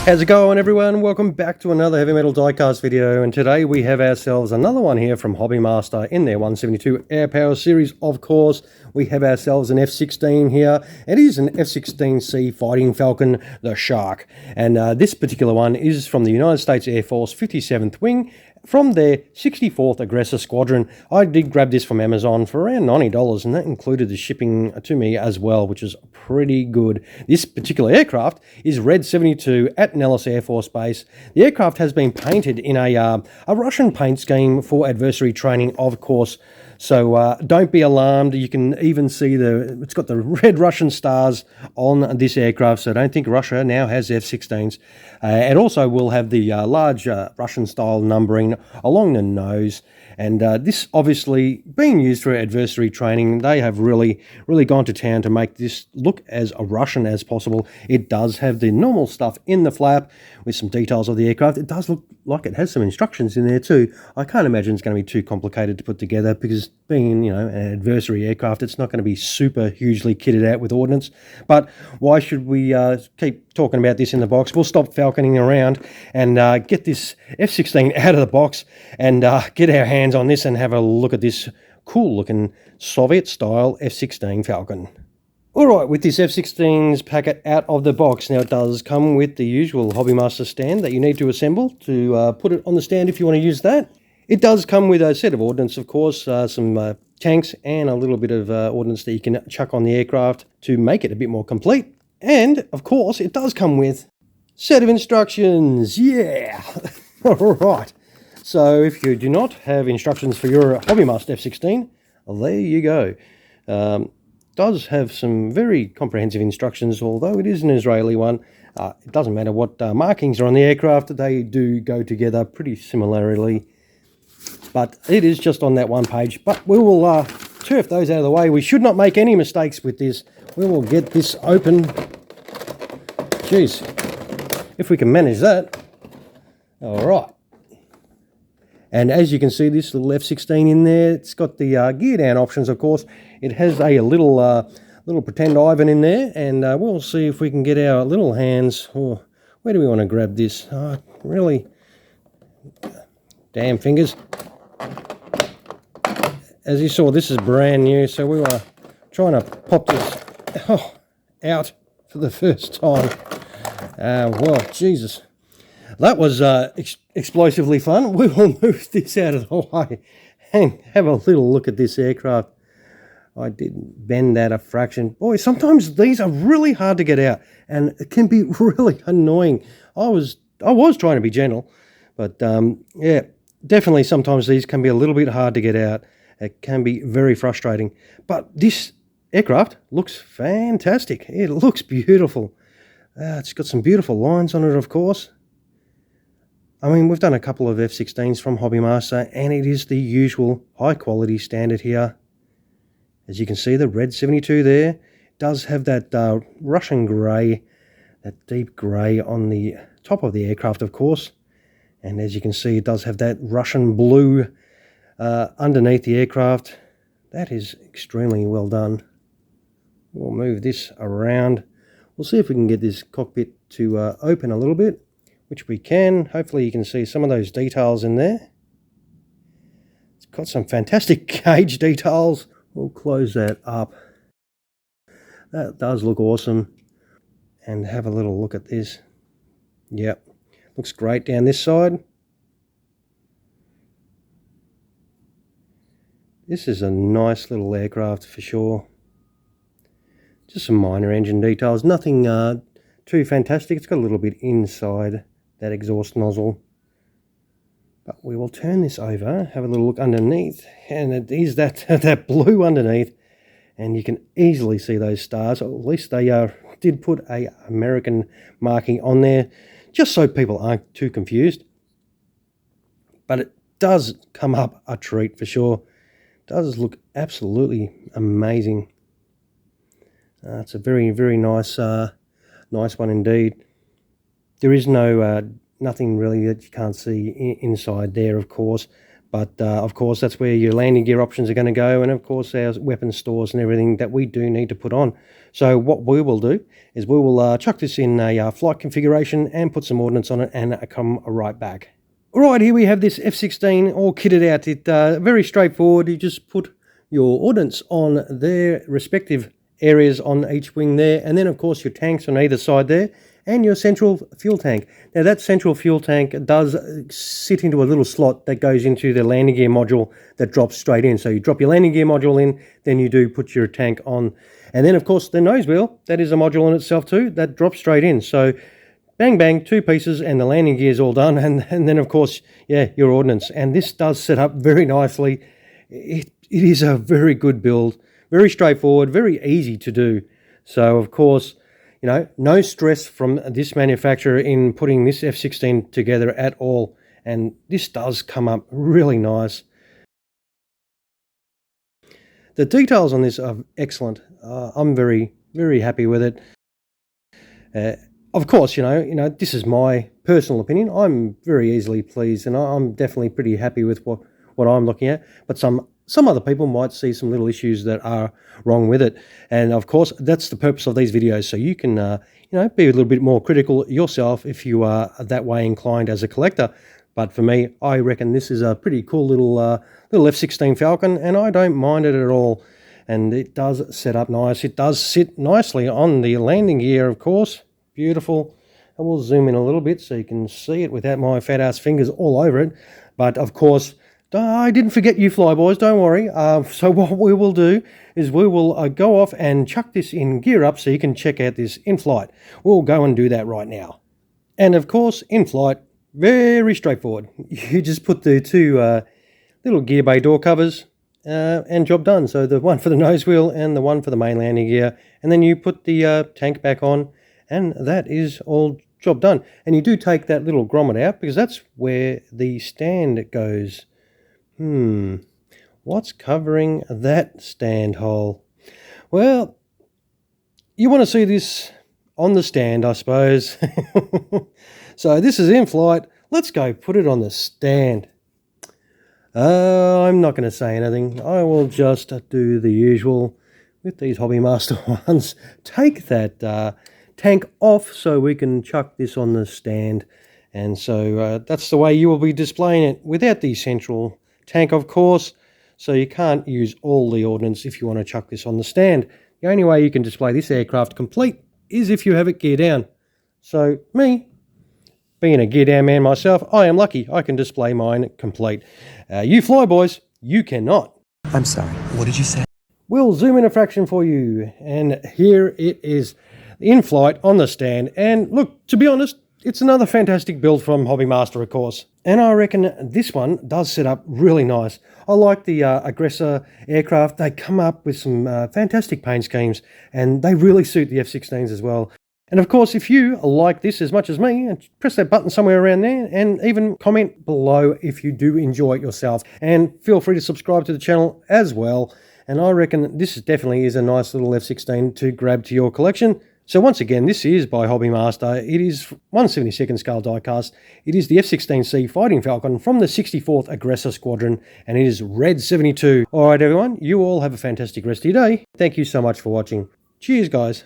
How's it going, everyone? Welcome back to another Heavy Metal Diecast video, and today we have ourselves another one here from Hobby Master in their 172 Air Power series. Of course, we have ourselves an F-16 here. It is an F-16C Fighting Falcon, the Shark, and this particular one is from the United States Air Force 57th Wing, from their 64th Aggressor Squadron. I did grab this from Amazon for around $90, and that included the shipping to me as well, which is pretty good. This particular aircraft is Red 72 at Nellis Air Force Base. The aircraft has been painted in a Russian paint scheme for adversary training, of course. So don't be alarmed. You can even see it's got the red Russian stars on this aircraft, so don't think Russia now has F-16s. It also will have the large Russian-style numbering along the nose. And this obviously being used for adversary training, they have really gone to town to make this look as Russian as possible. It does have the normal stuff in the flap with some details of the aircraft. It does look like it has some instructions in there too. I can't imagine it's going to be too complicated to put together, because being, an adversary aircraft, it's not going to be super hugely kitted out with ordnance. But why should we keep talking about this in the box? We'll stop falconing around and get this F-16 out of the box and get our hands on this and have a look at this cool looking Soviet style F-16 Falcon. Alright, with this F-16's packet out of the box, now it does come with the usual Hobby Master stand that you need to assemble to put it on the stand if you want to use that. It does come with a set of ordnance, of course, some tanks and a little bit of ordnance that you can chuck on the aircraft to make it a bit more complete. And, of course, it does come with a set of instructions. Yeah! Alright. So if you do not have instructions for your Hobby Master F-16, well, there you go. Does have some very comprehensive instructions, although it is an Israeli one. It doesn't matter what markings are on the aircraft, they do go together pretty similarly. But it is just on that one page. But we will turf those out of the way. We should not make any mistakes with this. We will get this open. Jeez, if we can manage that. All right. And as you can see, this little F-16 in there, it's got the gear down options, of course. It has a little pretend Ivan in there, and we'll see if we can get our little hands. Oh, where do we want to grab this? Really, damn fingers. As you saw, this is brand new, so we were trying to pop this out for the first time. Well, Jesus. That was explosively fun. We will move this out of the way and have a little look at this aircraft. I didn't bend that a fraction. Boy, sometimes these are really hard to get out, and it can be really annoying. I was trying to be gentle, but yeah, definitely sometimes these can be a little bit hard to get out. It can be very frustrating. But this aircraft looks fantastic. It looks beautiful. It's got some beautiful lines on it, of course. I mean, we've done a couple of F-16s from Hobby Master, and it is the usual high-quality standard here. As you can see, the Red 72 there does have that Russian grey, that deep grey on the top of the aircraft, of course. And as you can see, it does have that Russian blue underneath the aircraft. That is extremely well done. We'll move this around. We'll see if we can get this cockpit to open a little bit, which we can. Hopefully you can see some of those details in there. It's got some fantastic gauge details. We'll close that up. That does look awesome. And have a little look at this. Yep, looks great down this side. This is a nice little aircraft for sure. Just some minor engine details, nothing too fantastic. It's got a little bit inside that exhaust nozzle. But we will turn this over, have a little look underneath, and it is that blue underneath, and you can easily see those stars. Or at least they did put a American marking on there, just so people aren't too confused. But it does come up a treat for sure. It does look absolutely amazing. It's a very nice nice one indeed. There is no nothing really that you can't see inside there, of course, But of course, that's where your landing gear options are going to go, and of course our weapon stores and everything that we do need to put on. So what we will do is we will chuck this in a flight configuration and put some ordnance on it and come right back. Alright, here we have this F-16 all kitted out. It's very straightforward. You just put your ordnance on their respective areas on each wing there, and then of course your tanks on either side there, and your central fuel tank. Now that central fuel tank does sit into a little slot that goes into the landing gear module that drops straight in. So you drop your landing gear module in, then you do put your tank on. And then of course the nose wheel, that is a module in itself too, that drops straight in. So bang bang, 2 pieces and the landing gear is all done, and then of course, yeah, your ordnance. And this does set up very nicely. It is a very good build, very straightforward, very easy to do. So of course, you know, no stress from this manufacturer in putting this F-16 together at all. And this does come up really nice. The details on this are excellent. I'm very, very happy with it. Of course, you know, this is my personal opinion. I'm very easily pleased, and I'm definitely pretty happy with what I'm looking at. But some other people might see some little issues that are wrong with it. And of course, that's the purpose of these videos. So you can, you know, be a little bit more critical yourself if you are that way inclined as a collector. But for me, I reckon this is a pretty cool little F-16 Falcon, and I don't mind it at all. And it does set up nice. It does sit nicely on the landing gear, of course. Beautiful. And we'll zoom in a little bit so you can see it without my fat ass fingers all over it. But of course, I didn't forget you flyboys, don't worry. So what we will do is we will go off and chuck this in gear up so you can check out this in flight. We'll go and do that right now. And of course, in flight, very straightforward. You just put the 2 little gear bay door covers and job done. So the one for the nose wheel and the one for the main landing gear. And then you put the tank back on, and that is all job done. And you do take that little grommet out because that's where the stand goes. What's covering that stand hole? Well, you want to see this on the stand, I suppose. So this is in flight. Let's go put it on the stand. I'm not going to say anything. I will just do the usual with these Hobby Master ones. Take that tank off so we can chuck this on the stand. And so that's the way you will be displaying it without the central tank, of course. So you can't use all the ordnance if you want to chuck this on the stand. The only way you can display this aircraft complete is if you have it gear down. So me, being a gear down man myself, I am lucky I can display mine complete. You flyboys, you cannot. I'm sorry, what did you say? We'll zoom in a fraction for you. And here it is in flight on the stand. And look, to be honest, it's another fantastic build from Hobby Master, of course. And I reckon this one does set up really nice. I like the Aggressor aircraft. They come up with some fantastic paint schemes, and they really suit the F-16s as well. And of course, if you like this as much as me, press that button somewhere around there, and even comment below if you do enjoy it yourself. And feel free to subscribe to the channel as well. And I reckon this definitely is a nice little F-16 to grab to your collection. So once again, this is by Hobby Master. It is 1/72nd scale diecast. It is the F-16C Fighting Falcon from the 64th Aggressor Squadron, and it is Red 72. All right, everyone, you all have a fantastic rest of your day. Thank you so much for watching. Cheers, guys.